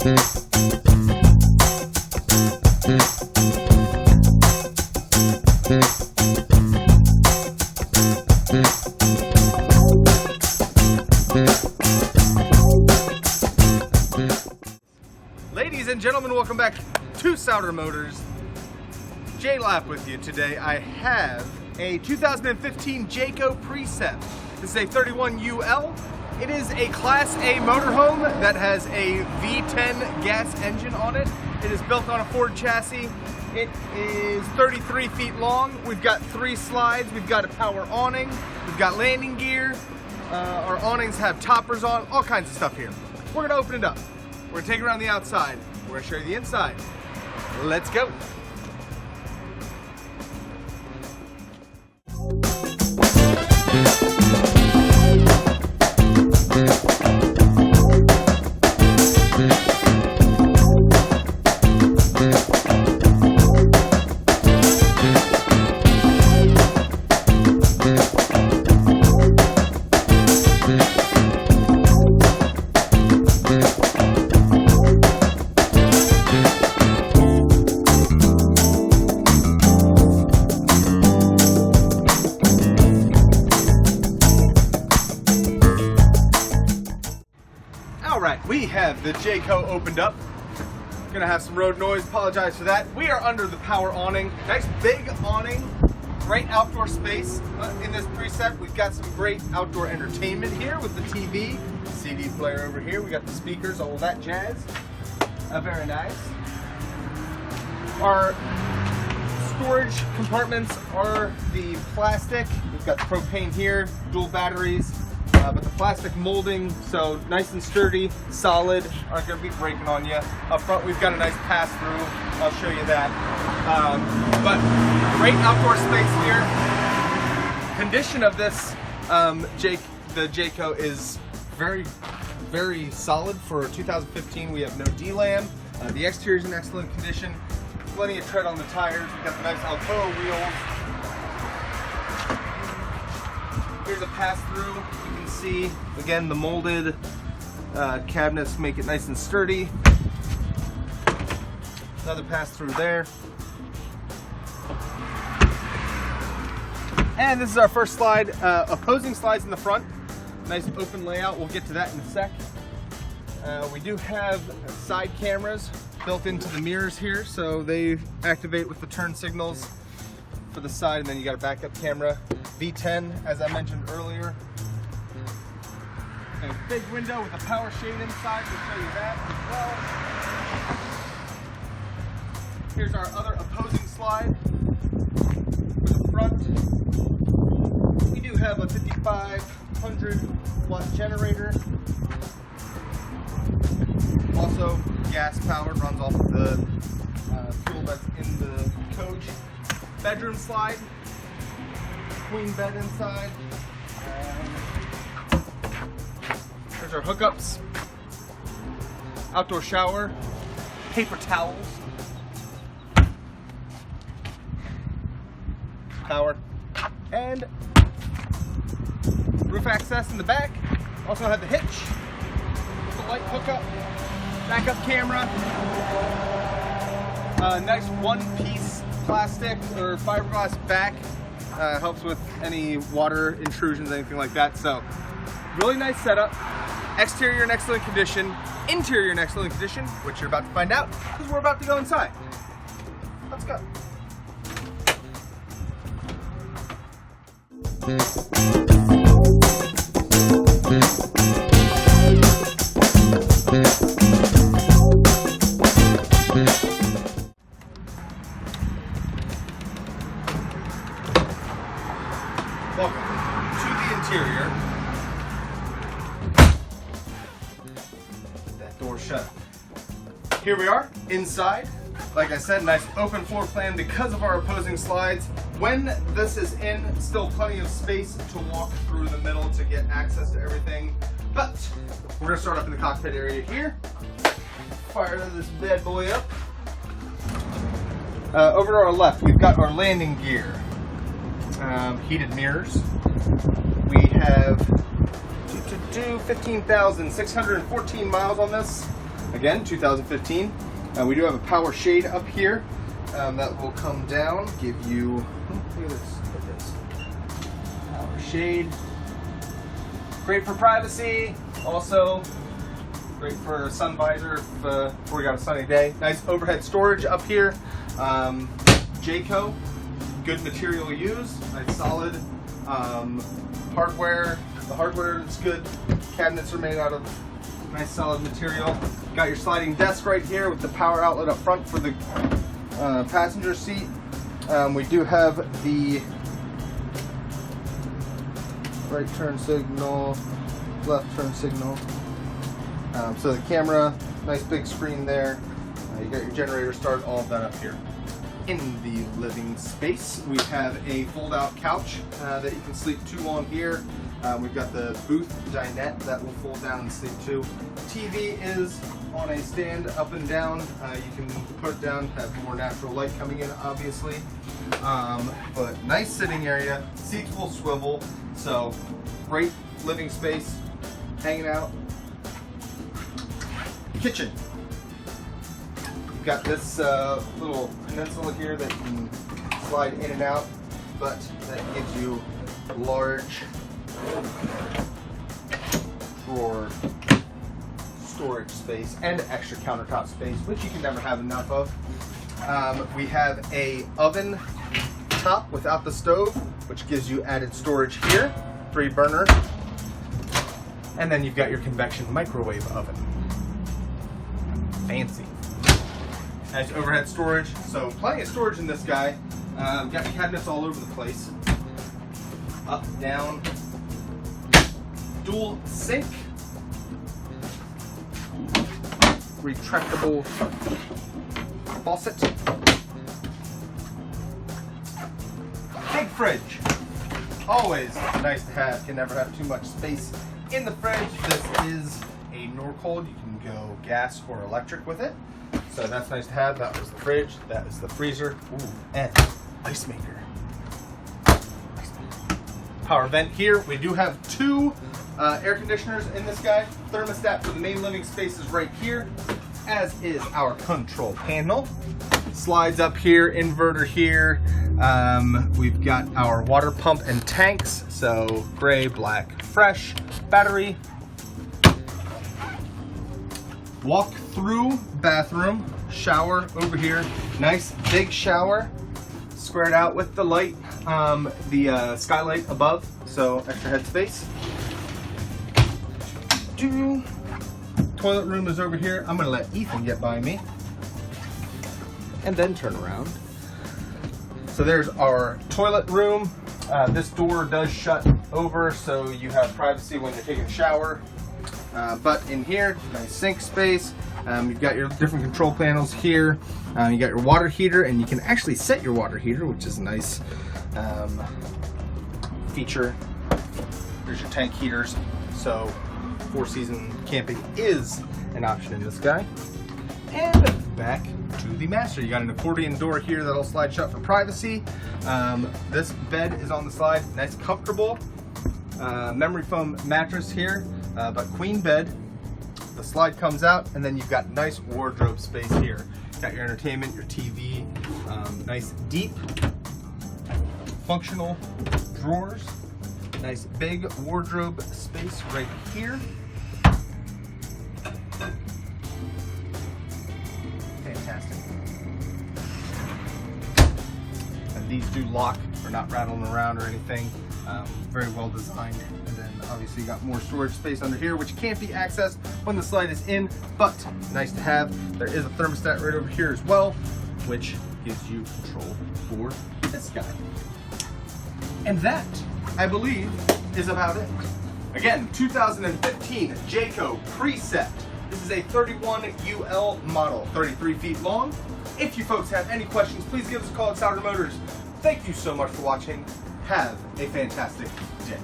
Ladies and gentlemen, welcome back to Souter Motors. Jay Lapp with you today. I have a 2015 Jayco Precept. This is a 31UL. It is a Class A motorhome that has a V10 gas engine on it. It is built on a Ford chassis. It is 33 feet long. We've got 3 slides. We've got a power awning. We've got landing gear. Our awnings have toppers on, all kinds of stuff here. We're gonna open it up. We're gonna take it around the outside. We're gonna show you the inside. Let's go. Alright, we have the Jayco opened up. Gonna have some road noise, apologize for that. We are under the power awning. Nice big awning, great outdoor space in this Precept. We've got some great outdoor entertainment here with the TV, CD player over here. We got the speakers, all of that jazz. Very nice. Our storage compartments are the plastic. We've got propane here, dual batteries. But the plastic molding, so nice and sturdy, solid, aren't going to be breaking on you. Up front we've got a nice pass-through, I'll show you that. But great outdoor space here. Condition of this, the Jayco is very, very solid for 2015. We have no D-Lam. The exterior is in excellent condition. Plenty of tread on the tires. We've got the nice Alcoa wheels. Here's a pass-through. You can see, again, the molded cabinets make it nice and sturdy. Another pass-through there. And this is our first slide. Opposing slides in the front. Nice open layout. We'll get to that in a sec. We do have side cameras built into the mirrors here, so they activate with the turn signals for the side, and then you got a backup camera. V10, as I mentioned earlier. And a big window with a power shade inside, we'll show you that as well. Here's our other opposing slide for the front. We do have a 5,500 watt generator. Also gas powered, runs off of the fuel that's in the coach. Bedroom slide, queen bed inside. There's our hookups, outdoor shower, paper towels, power, and roof access in the back. Also have the hitch, the light hookup, backup camera, nice one-piece plastic or fiberglass back. Helps with any water intrusions, anything like that. So really nice setup. Exterior in excellent condition, interior in excellent condition, which you're about to find out because we're about to go inside. Let's go. Welcome to the interior. That door shut. Here we are inside. Like I said, nice open floor plan because of our opposing slides. When this is in, still plenty of space to walk through the middle to get access to everything. But we're gonna start up in the cockpit area here. Fire this bad boy up. Over to our left, we've got our landing gear. Heated mirrors. We have 15,614 miles on this. Again, 2015. We do have a power shade up here that will come down, give you, look at this, look at this. Power shade. Great for privacy, also great for a sun visor if we got a sunny day. Nice overhead storage up here. Jayco, good material used, nice solid hardware. The hardware is good. Cabinets are made out of nice solid material. Got your sliding desk right here with the power outlet up front for the passenger seat. We do have the right turn signal, left turn signal. So the camera, nice big screen there. You got your generator start, all of that up here. In the living space, we have a fold-out couch that you can sleep two on here. We've got the booth dinette that will fold down and sleep two. TV is on a stand up and down. You can put it down, have more natural light coming in, obviously. But nice sitting area. Seats will swivel, so great living space. Hanging out. Kitchen. You've got this little peninsula here that you can slide in and out, but that gives you large drawer storage space and extra countertop space, which you can never have enough of. We have a oven top without the stove, which gives you added storage here, 3-burner, and then you've got your convection microwave oven. Fancy. Nice overhead storage, so plenty of storage in this guy. Got cabinets all over the place. Up, down. Dual sink. Retractable faucet. Big fridge. Always nice to have. Can never have too much space in the fridge. This is a Norcold. You can go gas or electric with it. So that's nice to have. That was the fridge. That is the freezer. Ooh, and ice maker. Power vent here. We do have two air conditioners in this guy. Thermostat for the main living space is right here, as is our control panel. Slides up here, inverter here. We've got our water pump and tanks. So gray, black, fresh. Battery. Walk through bathroom, shower over here. Nice big shower, squared out with the light, the skylight above, so extra head space. Toilet room is over here. I'm gonna let Ethan get by me and then turn around. So there's our toilet room. This door does shut over, so you have privacy when you're taking a shower. But in here, nice sink space. You've got your different control panels here. You got your water heater, and you can actually set your water heater, which is a nice feature. There's your tank heaters. So 4-season camping is an option in this guy. And back to the master. You got an accordion door here that'll slide shut for privacy. This bed is on the slide, nice comfortable. Memory foam mattress here. But queen bed, the slide comes out, and then you've got nice wardrobe space here. Got your entertainment, your TV, nice deep, functional drawers, nice big wardrobe space right here. Fantastic. And these do lock, they're not rattling around or anything. Very well designed. And then obviously you got more storage space under here, which can't be accessed when the slide is in, but nice to have. There is a thermostat right over here as well, which gives you control for this guy. And that, I believe, is about it. Again, 2015 Jayco Precept. This is a 31 UL model, 33 feet long. If you folks have any questions, please give us a call at Souder Motors. Thank you so much for watching. Have a fantastic day.